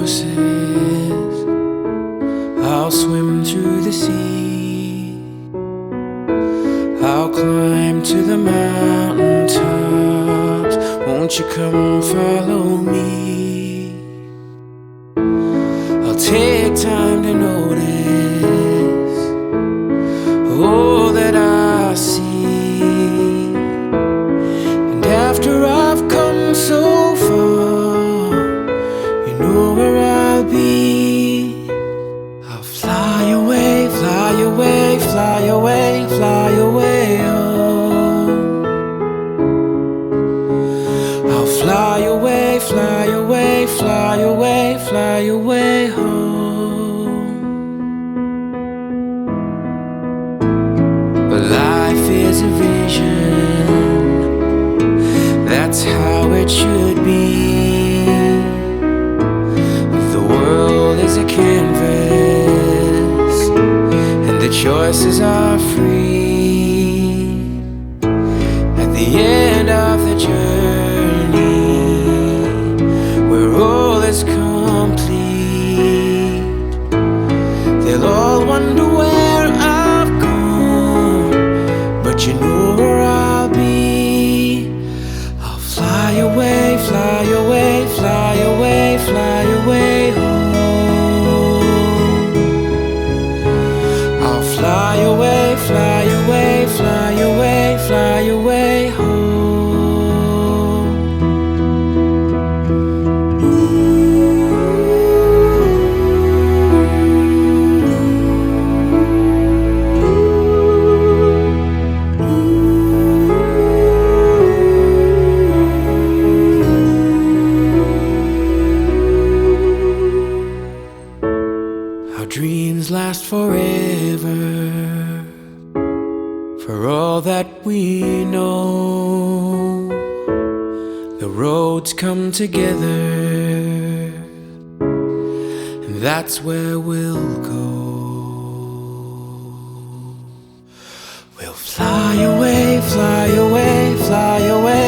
horses, I'll swim through the sea, I'll climb to the mountain tops. Won't you come follow me? I'll take time to notice all that I see, and after I've come so far, you know where I'll be. I'll fly away, fly away, fly away, fly away home. I'll fly away, fly away, fly away, fly away home. But life is a vision, that's how it should be. The world is a canvas, and the choices are free. At the end of the journey, where all is complete, they'll all wonder where I've gone, but you know where I'll be. I'll fly away, fly away, fly away, fly away home. I'll fly away, fly away, fly away, fly away home. Our dreams last forever, for all that we know. The roads come together, and that's where we'll go. We'll fly away, fly away, fly away,